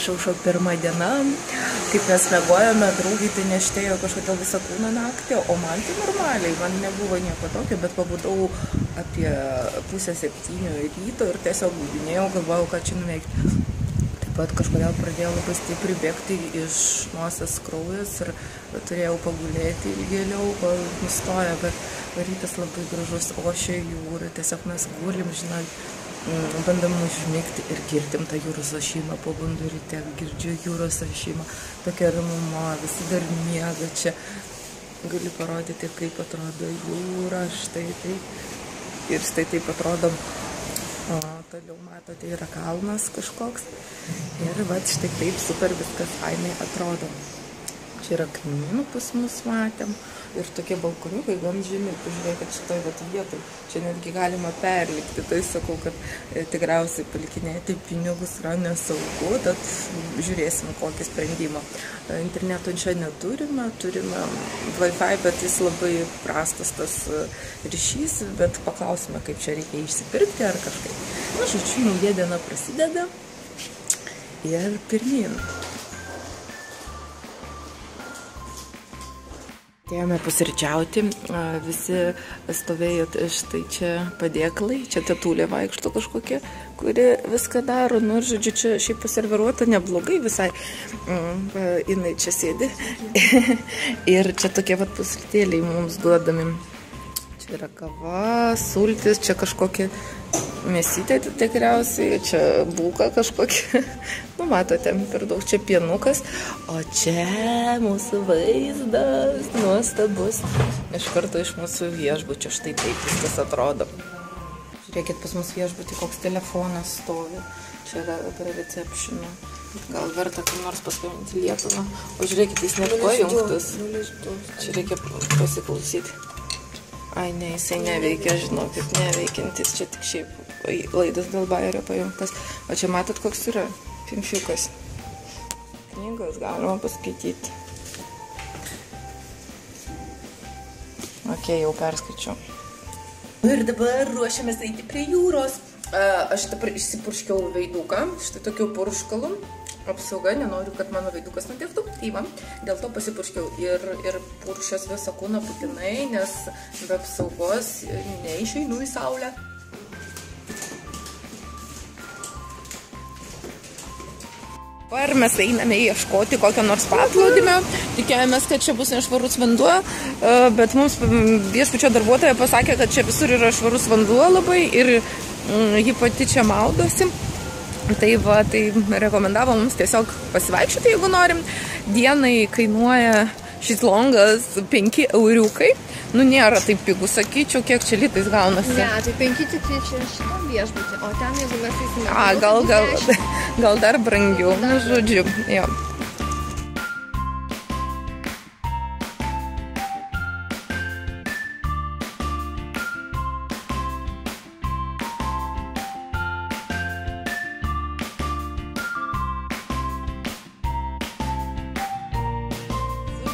išaušo pirmą dieną, kaip mes mėgojame, draugai tai neštėjo kažkodėl visą kūną naktį, o man tai normaliai, man nebuvo nieko tokio, bet pabudau apie 6:30 ryto ir tiesiog gudinėjau, galvojau, ką čia nuveikti. Taip pat kažkodėl pradėjau labai stipriai bėgti iš nosies kraujas ir turėjau pagulėti ilgėliau, kol nustoja, bet rytas labai gražus, ošia jūra, tiesiog mes gulim, žinot, bandom užmigti ir girdim tą jūros ošimą, pabundu ryte, girdžiu jūros ošimą, tokia ramumo, visi dar miega čia. Galiu parodyti, kaip atrodo jūra, štai taip. Ir štai taip atrodo. O toliau matote, yra kalnas kažkoks. Ir vat štai taip super viskas fainai atrodo. Čia yra kaimynų pas mus matėm. Ir tokie balkoniukai gan žemi. Pažiūrėkit šitoj vietoj. Čia netgi galima perlikti. Tai sakau, kad tikriausiai palikinėti pinigus yra nesaugu, tad žiūrėsim kokį sprendimą. Interneto čia neturime, turime Wi-Fi, bet jis labai prastas tas ryšys, bet paklausime, kaip čia reikia išsipirkti ar kažkaip. Na, žodžiu, nauja diena prasideda ir pirmyn. Atėjome pusryčiauti, visi stovėjo štai čia padėklai, čia tetulė vaikšto kažkokia, kuri viską daro, nu ir žodžiu, čia šiaip paserviruota neblogai visai, jinai čia sėdi ir čia tokie vat pusrytėliai mums duodami. Čia yra kava, sultis, čia kažkokia mėsytė tikriausiai, čia bulka kažkokia, nu matote, per daug čia pienukas, o čia mūsų vaizdas nuostabus, iš karto iš mūsų viešbučio, štai taip viskas atrodo. Žiūrėkit, pas mus viešbutį koks telefonas stovi, čia yra prie recepšino, gal verta kam nors paskambinti Lietuvą, o žiūrėkit, jis net pajungtas, čia reikia pasiklausyti. Ai, ne, jisai neveikia, žinokit, neveikiantis, čia tik šiaip laidas dėl bajerio pajungtas. O čia matot, koks yra filmšiukas. Knygos galima paskaityti. Ok, jau perskaičiau. Ir dabar ruošiamės eiti prie jūros. Aš dabar išsipurškiau veiduką, štai tokiu purškalu. Apsauga, nenoriu, kad mano veidukas nutektų, tai va, dėl to pasipurškiau ir puršios visą kūną būtinai, nes be apsaugos neišeinu į saulę. Dabar mes einame ieškoti kokio nors paplūdimio, tikėjomės, kad čia bus nešvarus vanduo, bet mums viešbučio darbuotoja pasakė, kad čia visur yra švarus vanduo labai ir ji pati čia maudosi. Tai va, tai rekomendavo mums tiesiog pasivaikščioti, jeigu norim. Dienai kainuoja šezlongas 5 euriukai. Nu, nėra taip pigų, sakyčiau, kiek čia litais gaunasi. Ne, tai 5 tik čia šitam viešbutį, o ten, jeigu mes eisime... Gal dar brangiau, nu, žodžiu, jo.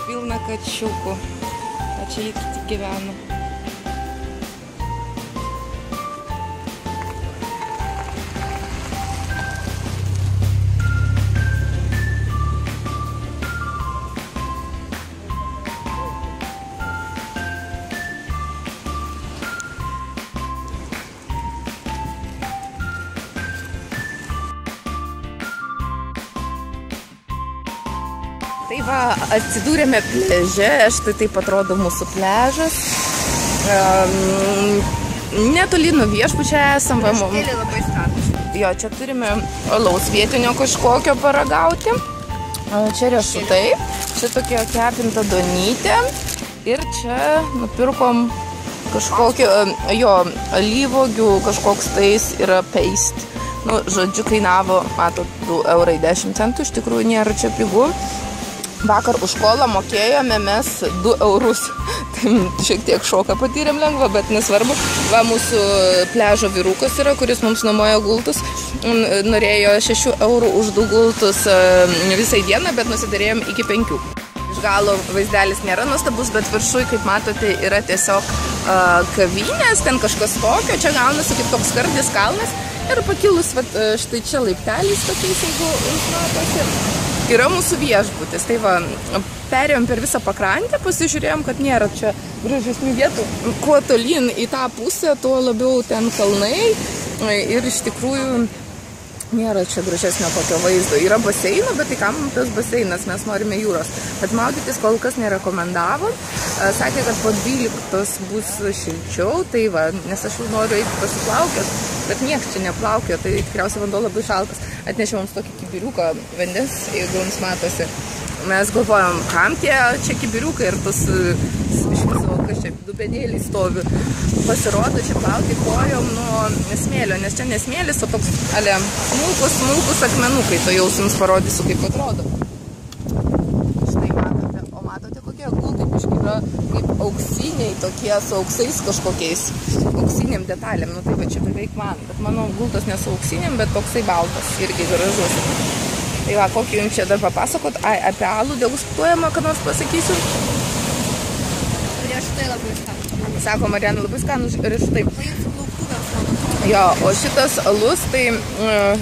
Pilna kačiukų, o čia jie tik gyvena. Tai va, atsidūrėme pliaže, štai taip atrodo mūsų pliažas. Netoli nuo viešbučio esam. Stėlė labai skatus. Jo, čia turime alaus vietinio kažkokio paragauti. Čia riešutai, čia tokia kepinta duonytė. Ir čia nupirkom kažkokio, jo, alyvuogių kažkoks tais yra paste. Nu, žodžiu, kainavo, matot, 2,10 €, iš tikrųjų nėra čia pigų. Vakar už kolą mokėjome mes 2 eurus. Tai šiek tiek šoką patyrėm lengvą, bet nesvarbu. Va, mūsų pliažo vyrukas yra, kuris mums nuomoja gultus. Norėjo 6 eurų už 2 gultus visai dieną, bet nusidarėjom iki 5. Iš galo vaizdelis nėra nuostabus, bet viršui, kaip matote, yra tiesiog kavinės, ten kažkas tokio. Čia gaunasi kaip toks skardis kalnas. Ir pakilus, štai čia laiptelis tokiais, jeigu jūs matosi, yra mūsų viešbutis. Tai va, perėjom per visą pakrantę, pasižiūrėjom, kad nėra čia gražesnių vietų. Kuo tolyn į tą pusę, tuo labiau ten kalnai. Ir iš tikrųjų nėra čia gražesnio tokio vaizdo. Yra baseino, bet tai kam tas baseinas, mes norime jūros. Bet maudytis kol kas nerekomendavo. Sakė, kad po 12 bus šilčiau, tai va, nes aš jau noriu eiti pasiplaukęs, bet nieks čia neplaukė, tai tikriausiai vanduo labai šaltas. Atnešė mums tokį kibiriuką vandens, jeigu jums matosi. Mes galvojom, kam tie čia kibiriukai ir tus iš viso, kas čia dubenėliai stovi. Pasirodo, čia plauti kojom nuo smėlio, nes čia nesmėlis, o toks smulkus akmenukai, to jau jums parodysiu, kaip atrodo. Štai matote, o matote kokie gultai, biški yra kaip auksiniai tokie su auksais kažkokiais, auksiniam detalėm, nu tai va čia beveik man, bet mano gultas nesu auksiniam, bet toksai baltas, irgi gražus. Tai va, kokį jums čia dar papasakot, apie alų degustuojamą, ką nors pasakysiu. Riešutai labai skanus. Sako, Mariana, labai skanus riešutai. Jo, o šitas alus, tai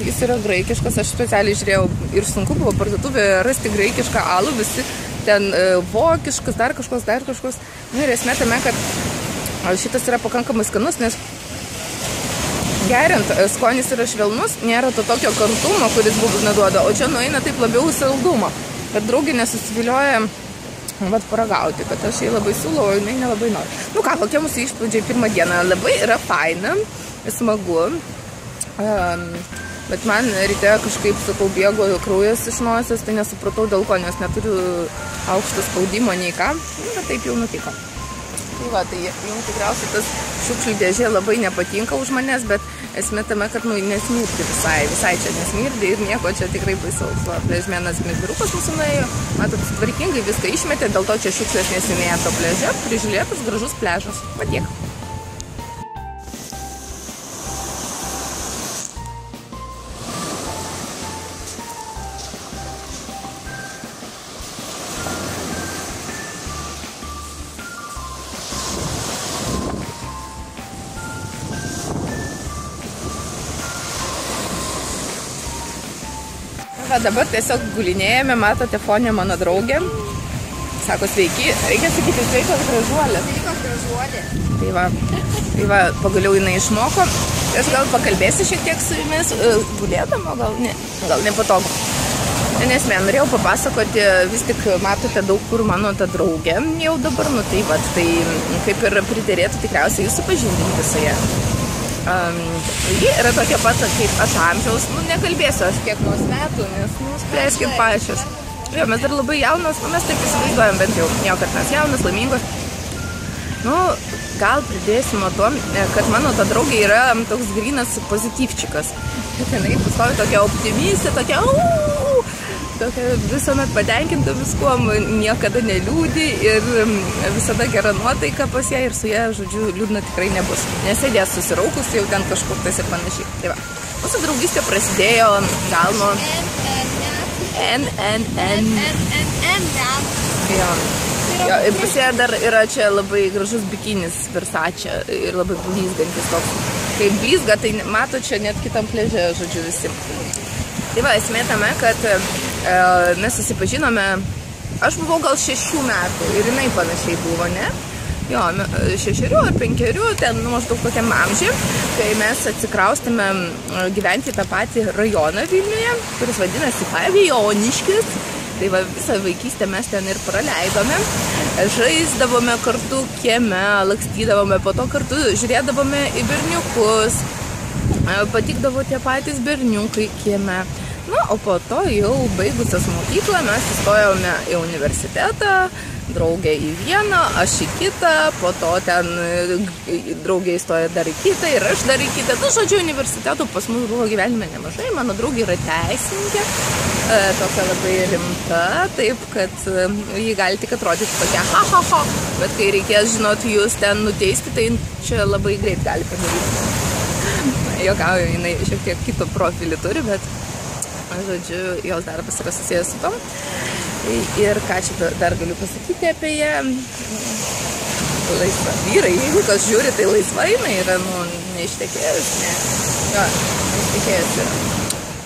jis yra graikiškas, aš specialiai žiūrėjau ir sunku buvo parduotuvėje rasti graikišką alų, visi ten vokiškas, dar kažkoks. Nu ir esmė tame, kad šitas yra pakankamai skanus, nes geriant, skonis yra švelnus, nėra to tokio kartumo, kuris būbūs neduoda, o čia nueina taip labiau saldumą, kad draugė nesusivilioja paragauti, kad aš jai labai siūlau, o jinai nelabai nori. Nu ką, kokie mūsų išpūdžiai pirmą dieną, labai yra faina, smagu, bet man ryte kažkaip, sakau, bėgo kraujas iš nosies, tai nesupratau dėl ko, nes neturiu aukšto spaudimo nei ką, bet taip jau nutiko. Tai va, tai jums tikriausiai tas šiukšlių dėžė labai nepatinka už manęs, bet esmė tame, kad nesmirdi visai čia nesmirdi ir nieko čia tikrai baisaus. Va, pliažmenas mizbirukas mūsų nuėjo, matot, tvarkingai viską išmetė, dėl to čia šiukšlės nesimėto pliaže, prižiūrėtas gražus pliažas. Va tiek. Va, dabar tiesiog gulinėjame, matote fonė mano draugė. Sako, sveiki, reikia sakyti sveikos gražuolės. Sveikos gražuolės. Tai va, pagaliau jinai išmoko. Aš gal pakalbėsiu šiek tiek su jumis, gulėdama, gal nepatogu. Nesmė, norėjau papasakoti, vis tik matote daug kur mano ta draugė jau dabar, nu tai va, tai kaip ir priderėtų tikriausiai jūs supažindinti su ją. Ji yra tokia pat kaip aš amžiaus, nu nekalbėsiu aš kiek nors metų, nes spręskit pačios. Jo, mes dar labai jaunos, nu mes taip įsivaizduojam bent jau, kad mes jaunos, laimingos. Nu, gal pridėsim nuo to, kad mano ta draugė yra toks grynas pozityvčikas. Jinai pastovi tokia optimistė, tokia visuomet patenkinta viskuom, niekada neliūdi ir visada gera nuotaika pas ją ir su ją, žodžiu, liūdna tikrai nebus. Nesėdės susiraukus jau ten kažkur tais ir panašiai. Tai va, mūsų draugystė prasidėjo gal nuo Jo, ir pas ją dar yra čia labai gražus bikinis Versace ir labai blizgantis toks. Kai blizga, tai mato čia net kitam pliaže, žodžiu, visi. Tai va, esmė tame, kad mes susipažinome, aš buvau gal 6 metų ir jinai panašiai buvo, ne? Jo, 6 ar 5, ten maždaug tokiam amžiui, kai mes atsikraustėme gyventi tą patį rajoną Vilniuje, kuris vadinasi Pavijoniškis. Tai va, visą vaikystę mes ten ir praleidome, žaisdavome kartu kieme, lakstydavome, po to kartu žiūrėdavome į berniukus, patikdavo tie patys berniukai kieme. Na, o po to jau baigusios mokyklą mes įstojome į universitetą, draugė į vieną, aš į kitą, po to ten draugė įstojo dar į kitą ir aš dar į kitą. Nu, žodžiu, universitetų pas mus buvo gyvenime nemažai, mano draugė yra teisininkė, tokia labai rimta, taip, kad jį gali tik atrodyti tokia ha, bet kai reikės, žinot, jūs ten nuteisti, tai čia labai greit gali padaryti. Jokauju, jinai šiek tiek kito profilį turi, bet žodžiu, jos darbas yra susijęs su tom. Ir ką čia dar galiu pasakyti apie ją? Laisva vyrai, jeigu kas žiūri, tai laisva jinai yra, nu, neištekėjus, Jo, tikėjusi.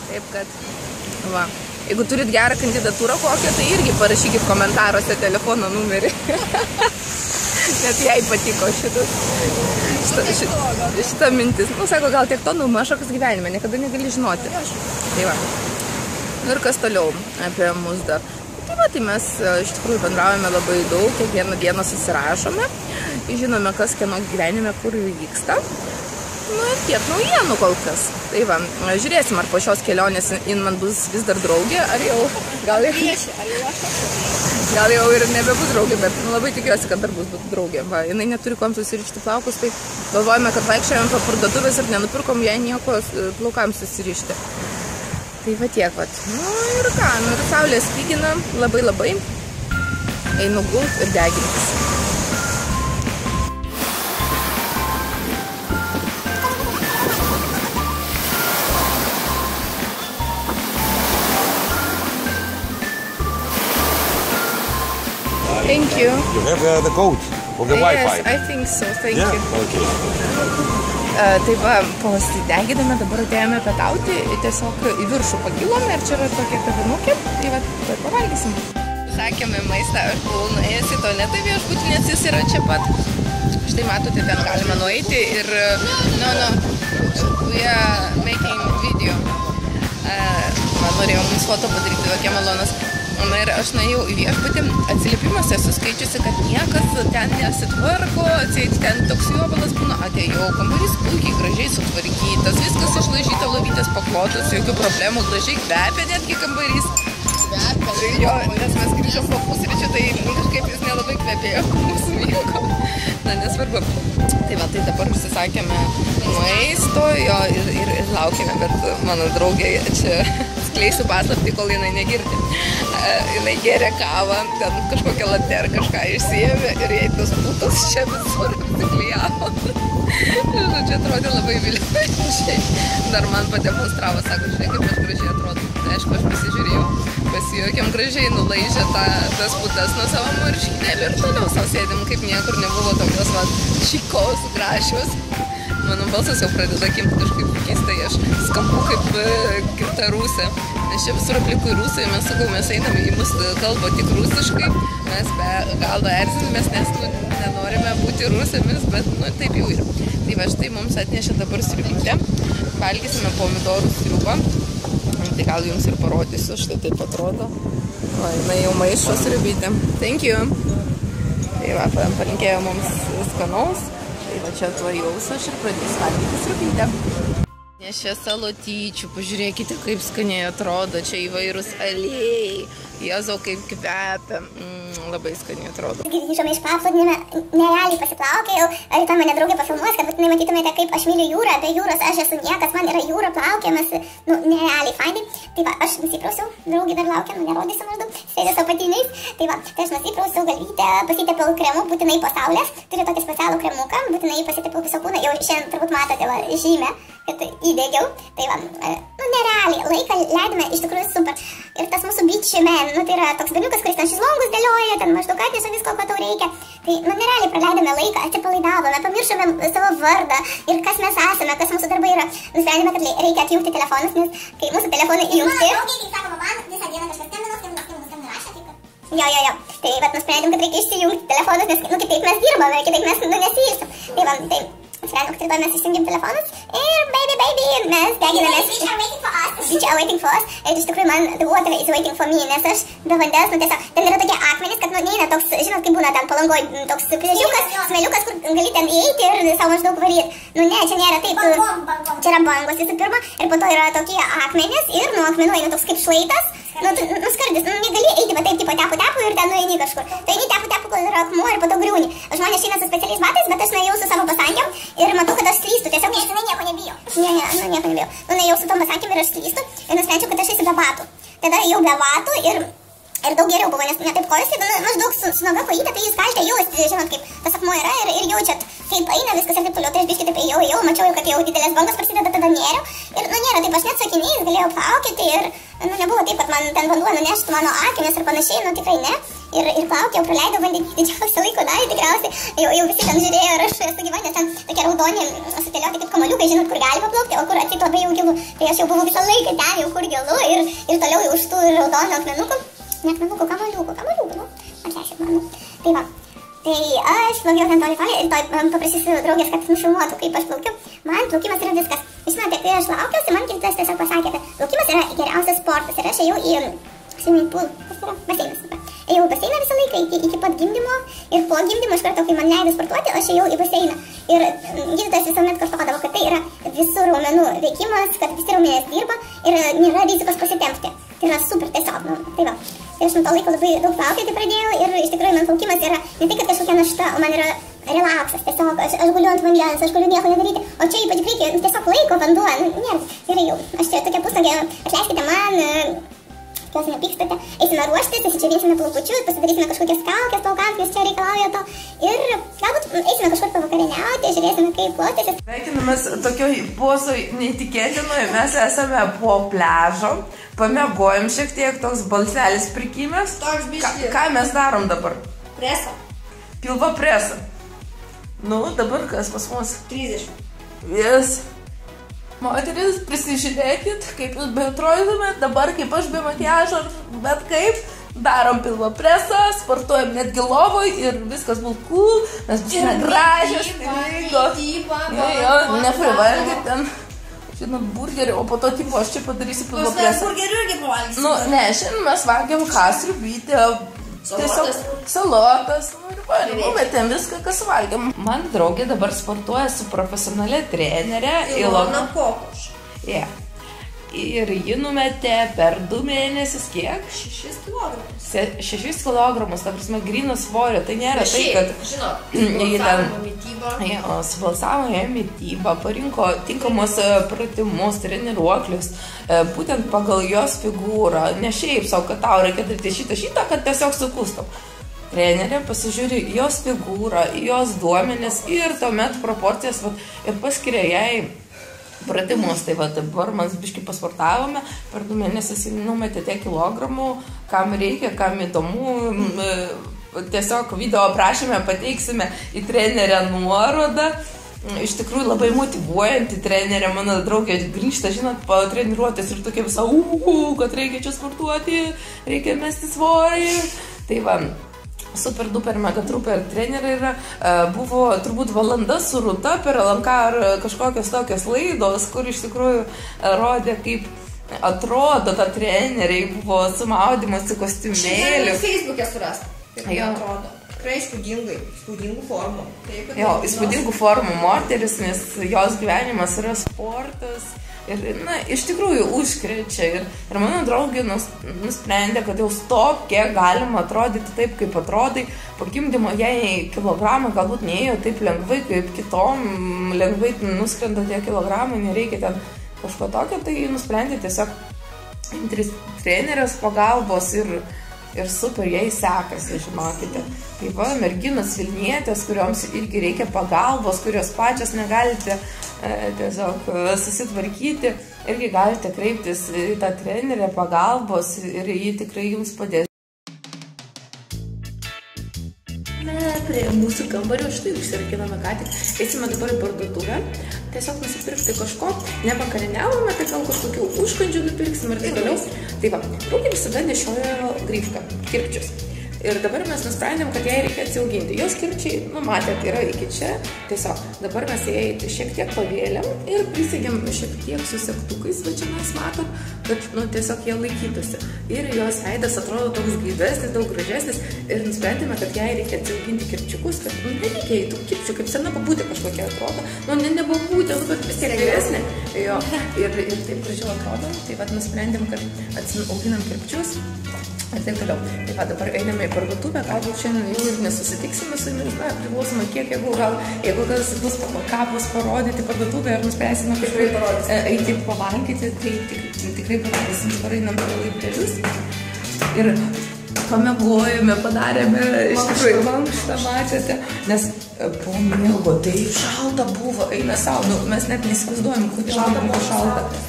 Taip kad, va. Jeigu turit gerą kandidatūrą kokią, tai irgi parašykit komentaruose telefono numerį. Net jai patiko šita mintis. Nu, sako, gal tiek to numašokas gyvenime, niekada negali žinoti. Tai va. Nu ir kas toliau apie mus dar. Tai va, tai mes iš tikrųjų bendraujame labai daug, kiekvieną dieną susirašome, žinome, kas kieno gyvenime, kur vyksta. Nu ir tiek naujienų kol kas. Tai va, žiūrėsim, ar po šios kelionės jin man bus vis dar draugė, ar jau, gal jau ir nebebus draugė, bet labai tikiuosi, kad dar bus draugė. Va, jinai neturi kuom susirišti plaukus, tai galvojame, kad vaikščiojame po parduotuvės ir nenupirkom jai nieko plaukams susirišti. Tai va tiek, va. Nu ir ką, nu ir saulė spygina labai. Einu gult ir degintis. Thank you. You have the code for the Wi-Fi? Yes, I think so. Thank you. Okay. Tai va, pasidegydami dabar atėjome pietauti, tiesiog į viršų pakilome ir čia yra tokia kavinukė, tai va, tai pavalgysim. Sakėme maistą, aš buvau nuėjęs į tualetą viešbutį, nes jis yra čia pat. Štai matote, ten galime nueiti ir, we are making video. Man norėjau mums foto padaryti, tokie malonus. Na ir aš nuėjau į viešbutį, atsiliepimuose esu skaičiusi, kad niekas ten nesitvarko, atseit ten toks juobalas būna, atėjau, kambarys puikiai gražiai sutvarkytas, viskas išlaižyta, lovytės paklotas, jokių problemų, gražiai kvepia netgi kambarys. Jo, nes mes grįžom po pusryčių, tai kažkaip jis nelabai kvepėjo mūsų miego. Na, nesvarbu. Tai va, tai dabar užsisakėme maisto, jo, ir laukėme, bet mano draugė čia skleisiu paslaptį, kol jinai negirdi. Jinai gėrė kavą, ten kažkokią latę ar kažką išsiėmė ir jai tas putas čia visur apsiklijavo. Žodžiu, atrodė labai viliojančiai. Dar man pademonstravo, sako, žiūrėk, kaip aš gražiai atrodo. Tai aišku, aš pasižiūrėjau, pasijuokėm gražiai, nulaižė tas putas nuo savo marškinėlių ir toliau savo sėdėm, kaip niekur nebuvo tokios va čikos, gražios. Mano balsas jau pradeda kimti kažkaip keistai, aš skambu kaip ta rusė. Nes čia visur aplinkui rusai, mes sakau, mes einame į mus kalba tik rusiškai, mes be galo erzinamės, nes nenorime būti rusėmis, bet taip jau yra. Tai va štai mums atnešė dabar sriubytę, valgysime pomidorų sriubą, tai gal jums ir parodysiu, štai taip atrodo. Va, jinai jau maišo sriubytę. Thank you. Tai va, palinkėjo mums skanaus. Tai va čia atvajausiu aš ir pradėsiu valgyti sriubytę. Nešė salotyčių, pažiūrėkite, kaip skaniai atrodo, čia įvairūs aliejai, jėzau, kaip kvepia, labai skaniai atrodo. Grįžome iš paplūdimio, nerealiai pasiplaukėjau, rytoj mane draugė pafilmuos, kad būtinai matytumėte, kaip aš myliu jūrą, be jūros aš esu niekas, man yra jūra, plaukėmės, nerealiai fainai. Tai va, aš nusiprausiau, draugė dar laukia, nerodysiu maždaug, sėdė su apatiniais. Tai va, tai aš nusiprausiau galvytę, pasitepiau kremu, būtinai po saulės, turiu tokį specialų kremuką, būtinai pasitepiau visą kūną, jau šiandien turbūt matote va, žymę, kad įdėgiau. Tai va, nerealiai, laiką leidome iš tikrųjų super. Ir tas mūsų beach man, tai yra toks dalykas, kuris ten šizlongus dėlioja, ten maždaug atneša visko, ko tau reikia. Tai, nerealiai praleidome laiką, atsipalaidavome, pamiršome savo vardą ir kas mes esame, kas mūsų darbai yra. Nusprendėme, kad reikia atjungti telefonus, nes kai mūsų telefonai įjungti... Jo. Tai vat nusprendėm, kad reikia išsijungti telefonus, nes kitaip mes dirbame, kitaip mes nesiilsim. Tai va, tai... Sprendėm, kad rytoj mes išsijungim telefonus ir baby, mes deginamės. Beach are waiting for us. Ir iš tikrųjų man the water is waiting for me, nes aš be vandens, tiesiog, ten yra tokie akmenys, kad neina toks, žinot, kaip būna ten Palangoj, toks priežiukas, smėliukas, kur gali ten įeiti ir savo maždaug varyt. Ne, čia nėra taip. Čia yra bangos visų pirma ir po to yra tokie akmenys ir nuo akmenų eina toks kaip šlaitas. Skardis, negali eiti, va taip, tipo tepu ir ten nueini kažkur. Tai eini tepu, kol yra akmuo ir po to griūni. Žmonės eina su specialiais batais, bet aš nuėjau su savo pasankėm ir matau, kad aš slystu. Tiesiog jinai nieko nebijo. Nieko nebijo. Nuėjau su tom pasankėm ir aš slystu ir nusprendžiau, kad aš eisiu be batų. Tada jau be batų ir daug geriau buvo, nes ne taip kojasi, maždaug su noga kojytė, tai jūs galite jausti, žinot, kaip tas akmuo yra ir jaučiat, kaip eina viskas ir taip toliau. Tai aš biškai taip ėjau, mačiau, kad jau didelės bangos prasideda, tada nėriau. Ir, nėra taip, aš net su akiniais galėjau plaukėti ir, nebuvo taip, kad man ten vanduo nuneštų mano akimis ir panašiai, tikrai ne. Ir plaukiau, praleidau vandeny didžiausią laiko dalį tikriausiai, jau visi ten žiūrėjo ir aš esu gyva, nes ten tokie raudoni su iškeliauti kaip kamaliukai, žinot, kur gali paplaukti, o kur atseit labai jau gilu. Tai aš jau buvau visą laiką ten, jau kur gilu ir toliau jau už tų raudonų akmenukų. Ne akmenukų, kamaliukų, nu, atleiskit man. Tai va. Tai aš plaukiau ten toli ir paprašysiu draugės, kad nufilmuotų, kaip aš plaukiu. Man plaukimas yra viskas. Žinote, kai aš laukiausi, man gydytojas tiesiog pasakė, kad plaukimas yra geriausias sportas. Ir aš ėjau į swimming pool, kas yra baseinas. Ėjau į baseiną visą laiką iki pat gimdymo ir po gimdymo iš karto, kai man leido sportuoti, aš ėjau į baseiną. Ir gydytojas visuomet kartodavo, kad tai yra visų raumenų veikimas, kad visi raumenės dirba ir nėra rizikos pasitempti. Tai yra super tiesiog, nu, tai va. Ir aš nuo to laiko labai daug plaukioti pradėjau ir iš tikrųjų man plaukimas yra ne tik kažkokia našta, o man yra relaksas, tiesiog aš guliu ant vandens, aš galiu nieko nedaryti, o čia ypač reikia tiesiog laiko vanduo, nėra, gerai jau, aš čia tokia pusnagė, atleiskite man, tikiuosi nepykstate, eisime ruoštis, įsičiavinsime plaukučius, pasidarysime kažkokias kaukės plaukams, nes čia reikalauja to ir galbūt eisime kažkur pavakarieniauti, žiūrėsime kaip klostysis. Sveikinamės tokioj pozoj neįtikėtinoj, mes esame po pliažo, pamiegojom šiek tiek, toks balselis prikimęs. Ką mes darom dabar? Presą. Pilvo presą. Nu, dabar kas pas mus? 30. Vis. Moteris, prisižiūrėkit, kaip jūs beatrodytumėt, dabar kaip aš be makiažo, bet kaip, darom pilvo presą, sportuojam netgi lovoj ir viskas bus cool, mes būsime gražios, Mityba, neprivalgit ten, žinot, burgerį, o po to tipo aš čia padarysiu pilvo presą. Burgerių irgi pavalgysim. Nu, ne, šiandien mes valgėm sriubytę, tiesiog salotas, numetėm viską, kas valgėm. Man draugė dabar sportuoja su profesionale trenerė Ilona Kokoš. Yeah. Ir ji numetė per 2 mėnesius kiek? 6 kilogramus. 6 kilogramus, ta prasme, gryno svorio. Tai nėra tai, kad... Žinot, balsavimo mytybą. Subalsavo ją mytybą, parinko tinkamus pratimus, treniruoklius, būtent pagal jos figūrą. Ne šiaip savo, kad tau reikia daryti šitą, kad tiesiog sukustum. Trenerė pasižiūri jos figūrą, jos duomenis ir tuomet proporcijas ir paskiria jai pratimus. Tai va, dabar mes biškai pasportavome, per 2 mėnesius numetė tiek kilogramų, kam reikia, kam įdomu. Tiesiog video aprašyme pateiksime į trenerę nuorodą. Iš tikrųjų labai motyvuojanti trenerė, mano draugė grįžta, žinot, po treniruotės ir tokia visa, kad reikia čia sportuoti, reikia mesti svorį. Tai va, super duper mega truper trenerė yra, buvo turbūt valanda su Rūta per LMK ar kažkokios tokios laidos, kur iš tikrųjų rodė, kaip atrodo ta treneriai, buvo sumaudymas į kostiumėlį. Facebook'e surasti, kaip atrodo. Tikrai įspūdingų formų. Jo, įspūdingų formų moteris, nes jos gyvenimas yra sportas. Ir, na, iš tikrųjų užkrečia ir mano draugė nusprendė, kad jau stop, kiek galima atrodyti taip, kaip atrodai. Po gimdymo jai kilogramai galbūt neėjo taip lengvai, kaip kitom lengvai nuskrenda tie kilogramai, nereikia ten kažko tokio, tai nusprendė tiesiog imtis trenerės pagalbos ir super, jai sekasi, žinokite. Tai va, merginos Vilnietės, kurioms irgi reikia pagalbos, kurios pačios negalite tiesiog susitvarkyti, irgi galite kreiptis į tą trenerę pagalbos ir jį tikrai jums padės. Prie mūsų kambario štai užsirakinome ką tik, eisime dabar į parduotuvę, tiesiog nusipirkti kažko, nevakarieniavome, tai gal kažkokių užkandžių nupirksim ir taip toliau. Tai va, draugė visada nešiojo grifką, kirpčius. Ir dabar mes nusprendėm, kad jai reikia atsiauginti. Jos kirpčiai, nu matėt, yra iki čia. Tiesiog dabar mes jai šiek tiek pavėlėm ir prisegėm šiek tiek su segtukais, va čia mes matom, kad nu, tiesiog jie laikytųsi. Ir jos veidas atrodo toks gaivesnis, daug gražesnis. Ir nusprendėme, kad jai reikia atsiauginti kirpčiukus, kad nu, nereikia į tų kirpčių, kaip sena babutė kažkokia atrodo. Nu, ne babutė, bet vis tiek geresnė. Jo, ir taip gražiau atrodo. Tai vat nusprendėm, kad auginam kirpčius. Ir taip toliau. Tai va, dabar einame į parduotuvę, galbūt šiandien jau ir nesusitiksime su jumis, na, priklausomai kiek, jeigu kas bus ką bus parodyti parduotuvę ir nuspręsime kažkaip eiti pavalgyti, tai tikrai parodysim, dabar einam į laiptelius. Ir pamiegojame, padarėme iš tikrųjų mankštą, matėte, nes po miego taip šalta buvo, eina savo, nu, mes net neįsivaizduojam, kodėl buvo šalta.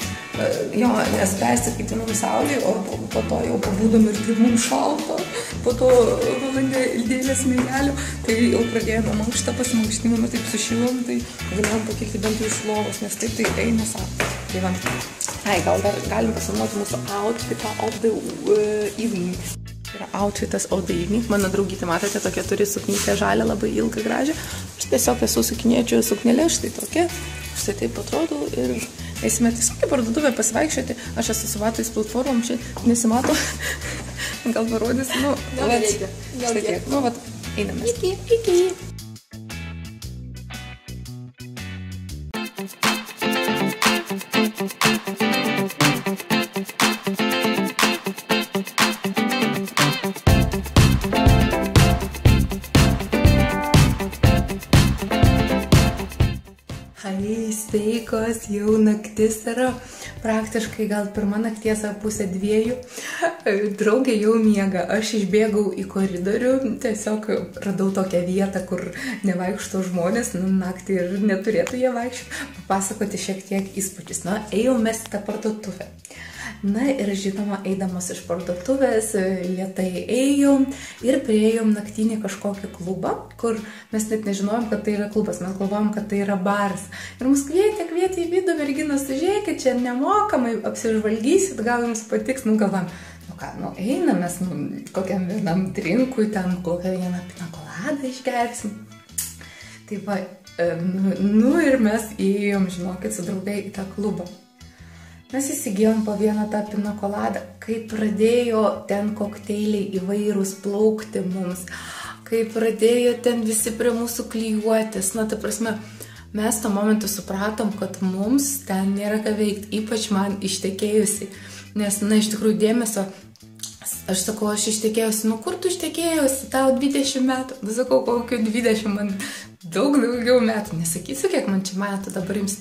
Jo, nes persikaitinam saulį, o po to jau pabūdom ir kaip mums šalta. po to valandėlės miegelių, tai jau pradėjome mankštą, pasimankštinome, taip sušilom, tai galėjom pakilti bent iš lovos, nes taip tai eina sako. Tai va, gal dar galim pasimuoti mūsų outfitą of the evening. Yra outfitas of the evening. Mano draugytė, matote, tokia turi suknytę žalę, labai ilgą, gražią. Aš tiesiog esu sukinėčių suknelė, štai tokia. Štai taip atrodo ir eisime tiesiog į parduotuvę pasivaikščioti. Aš esu su vatais platformom, čia nesimato. Gal parodysiu, nu, štai tiek. Nu, vat, einame. Iki. Sveikos, jau naktis yra, praktiškai gal pirma nakties ar pusė 2. Draugė jau miega, aš išbėgau į koridorių, tiesiog radau tokią vietą, kur nevaikšto žmonės, naktį ir neturėtų jie vaikščioti, papasakoti šiek tiek įspūdžius. Na, ėjau mes į tą parduotuvę. Na ir žinoma, eidamas iš parduotuvės, lėtai ėjom ir priėjom naktinį kažkokį klubą, kur mes net nežinojom, kad tai yra klubas, mes galvojom, kad tai yra baras. Ir mus kvietė į vidų, merginos, žiūrėkit, čia nemokamai, apsižvalgysit, gal jums patiks, galvojom, einam mes kokiam vienam drinkui, ten kokią vieną pinakoladą išgersim. Tai va, ir mes įėjom, žinokit, su draugai į tą klubą. Mes įsigijom po vieną tą pinakoladą, kai pradėjo ten kokteiliai įvairūs plaukti mums, kai pradėjo ten visi prie mūsų klijuotis. Na, ta prasme, mes to momentu supratom, kad mums ten nėra ką veikti, ypač man ištekėjusi. Nes, na, iš tikrųjų dėmesio, aš sakau, aš ištekėjusi, kur tu ištekėjusi, tau 20 metų, sakau, kokiu 20, man daugiau metų, nesakysiu, kiek man čia metų dabar jums.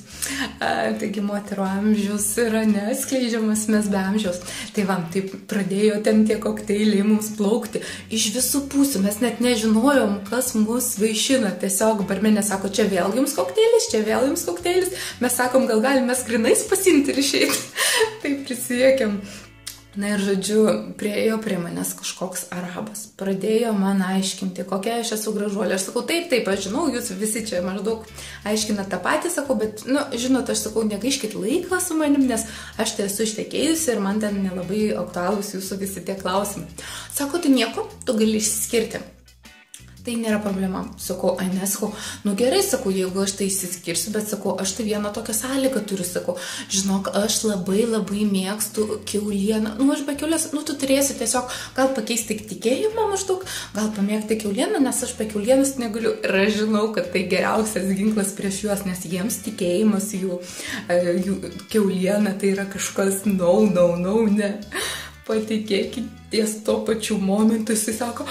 Taigi moterų amžius yra neskleidžiamas, mes be amžiaus. Tai va, taip pradėjo ten tie kokteiliai mums plaukti iš visų pusių, mes net nežinojom, kas mus vaišina. Tiesiog barmenė sako, čia vėl jums kokteilis, mes sakom, gal galim mes grinais pasiimti ir išeiti. Taip prisiekėm. Na ir žodžiu, priėjo prie manęs kažkoks arabas, pradėjo man aiškinti, kokia aš esu gražuolė. Aš sakau, taip, aš žinau, jūs visi čia maždaug aiškina tą patį, sakau, bet, žinot, aš sakau, negaiškit laiką su manim, nes aš tai esu ištekėjusi ir man ten nelabai aktualūs jūsų visi tie klausimai. Sako, tu nieko, tu gali išsiskirti. Tai nėra problema. Sakau, sakau, gerai, sakau, jeigu aš tai išsiskirsiu, bet sakau, aš tai vieną tokią sąlygą turiu, sakau, žinok, aš labai mėgstu kiaulieną. Aš be kiaulės, tu turėsi tiesiog gal pakeisti tikėjimą maždaug, gal pamėgti kiaulieną, nes aš be kiaulienos negaliu. Ir aš žinau, kad tai geriausias ginklas prieš juos, nes jiems tikėjimas jų kiauliena tai yra kažkas ne. Patikėkit, ties to pačiu momentu jis sako,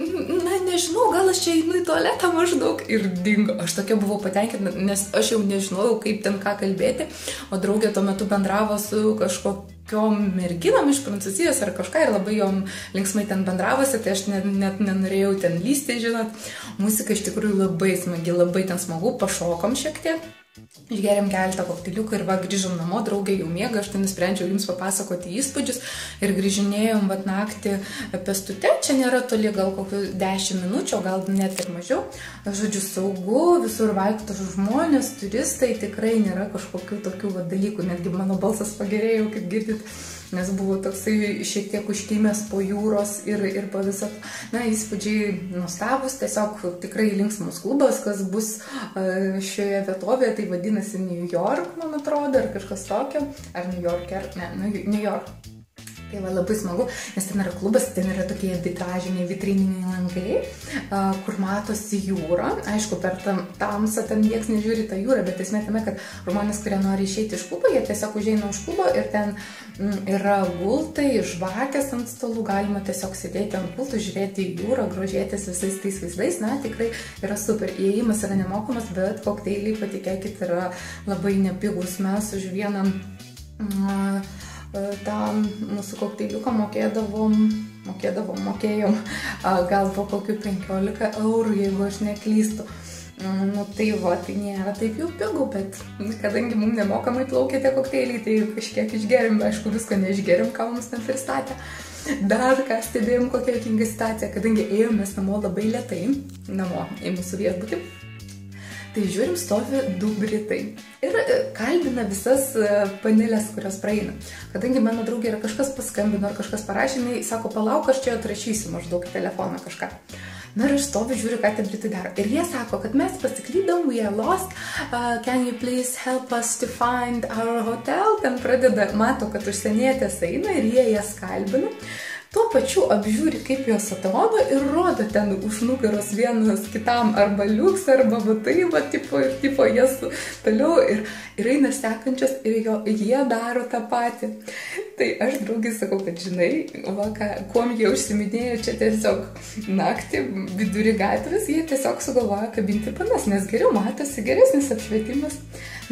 nežinau, gal aš čia einu į tualetą maždaug ir dingo. Aš tokia buvau patenkinta, nes aš jau nežinojau, kaip ten ką kalbėti, o draugė tuo metu bendravo su kažkokiom merginom iš Prancūzijos ar kažką ir labai jom linksmai ten bendravosi, tai aš net nenorėjau ten lysti, žinot. Muzika iš tikrųjų labai smagi, labai ten smagu, pašokom šiek tiek. Išgerėm keletą kokteiliukų ir va, grįžom namo, draugė jau miega, aš tai nusprendžiau jums papasakoti įspūdžius ir grįžinėjom naktį pėstute, čia nėra toli, gal kokių 10 minučių, gal net ir mažiau. Žodžiu, saugu, visur vaikšto žmonės, turistai, tikrai nėra kažkokių tokių dalykų, netgi mano balsas pagerėjo, kaip girdit, nes buvo toksai šiek tiek užkimęs po jūros ir po viso. Na, įspūdžiai nuostabus, tiesiog tikrai linksmus klubas, kas bus šioje vietovėje, tai vadinasi New York, man atrodo, ar kažkas tokio, ar New York, New York. Tai va, labai smagu, nes ten yra klubas, ten yra tokie vitražiniai, vitrininiai langai, kur matosi jūra. Aišku, per tamsą ten nieks nežiūri tą jūrą, bet esmė tame, kad žmonės, kurie nori išeiti iš klubo, jie tiesiog užeina už klubo ir ten yra gultai, žvakės ant stalų, galima tiesiog sėdėti ant gultų, žiūrėti į jūrą, grožėtis visais tais vaizdais. Na, tikrai yra super. Įėjimas yra nemokamas, bet kokteiliai, patikėkit, yra labai nepigus. Mes už vieną tą mūsų kokteiliuką mokėjom gal po kokių 15 eurų, jeigu aš neklystu. Tai va, tai nėra taip jau pigu, bet kadangi mums nemokamai plaukė tie kokteiliai, tai kažkiek išgerim, aišku, visko neišgerim, ką mums ten pristatė. Dar ką stebėjom, kokia juokinga situacija, kadangi ėjomės namo labai lėtai, namo į mūsų viešbutį, tai žiūrim, stovi 2 britai ir kalbina visas panelės, kurios praeina. Kadangi mano draugė yra kažkas paskambino ar kažkas parašė, jinai sako, palauk, aš čia atrašysiu maždaug į telefoną kažką. Na ir aš stoviu, žiūriu, ką tie britai daro. Ir jie sako, kad mes pasiklydom, we are lost, can you please help us to find our hotel? Ten pradeda, mato, kad užsienietės eina ir jie jas kalbina. Tuo pačiu apžiūri, kaip jos atrodo ir rodo ten už nugaros vienas kitam arba liuks, arba tai, va, tipo jas toliau ir eina sekančios ir jie daro tą patį. Tai aš draugai sakau, kad žinai, va, kuom jie užsiminėjo čia tiesiog naktį vidurį gatvės, jie tiesiog sugalvoja kabinti panas, nes geriau matosi, geresnis apšvietimas.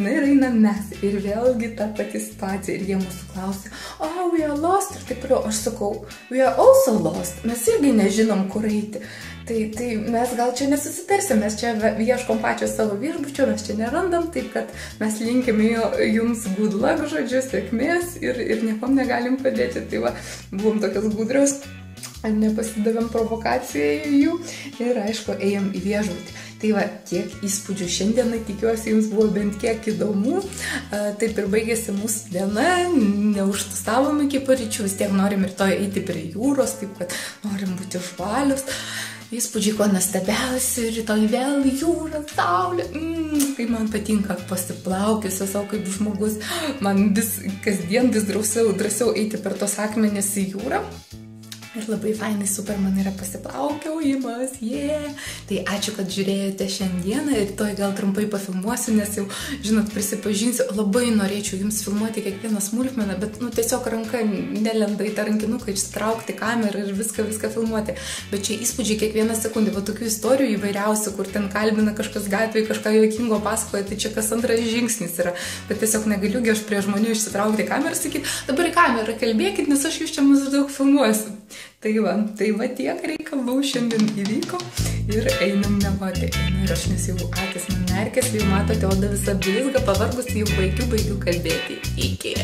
Na ir einam mes ir vėlgi ta pati situacija ir jie mūsų klausia, oh, we are lost ir taip toliau. Aš sakau, we are also lost, mes irgi nežinom, kur eiti. Tai mes gal čia nesusitarsim, mes čia ieškom pačios savo viešbučio, mes čia nerandam, taip kad mes linkime jums good luck, žodžiu, sėkmės ir niekom negalim padėti. Tai va, buvom tokios gudrios, nepasidavėm provokacijai jų ir aišku, ėjom į viešbutį. Tai va, tiek įspūdžių šiandieną, tikiuosi, jums buvo bent kiek įdomu. Taip ir baigėsi mūsų diena, neužtustavom iki paryčių, vis tiek norim rytoj eiti prie jūros, taip kad norim būti žvalius. Įspūdžiai, ko nestabiausi, rytoj vėl jūra, saulė. Kaip man patinka pasiplaukiusi savo kaip žmogus. Man kasdien vis drąsiau eiti per tos akmenis į jūrą. Ir labai fainai, super man yra pasiplaukiojimas, Tai ačiū, kad žiūrėjote šiandieną ir rytoj gal trumpai pafilmuosiu, nes jau, žinot, prisipažinsiu, labai norėčiau jums filmuoti kiekvieną smulkmeną, bet, tiesiog ranka nelenda į tą rankinuką, išsitraukti kamerą ir viską filmuoti. Bet čia įspūdžiai kiekvieną sekundę, va tokių istorijų įvairiausių, kur ten kalbina kažkas gatvėje, kažką juokingo pasakoja, tai čia kas antras žingsnis yra. Bet tiesiog negaliu aš prie žmonių išsitraukti kamerą ir sakyti, dabar į kamerą kalbėkit, nes aš jūs čia maždaug filmuosiu. Tai va tiek reikalų šiandien įvyko ir einam miegoti. Ir aš nes jau akis man merkės, jau matote, oda visa blizga, pavargus, jau baigiu kalbėti. Iki.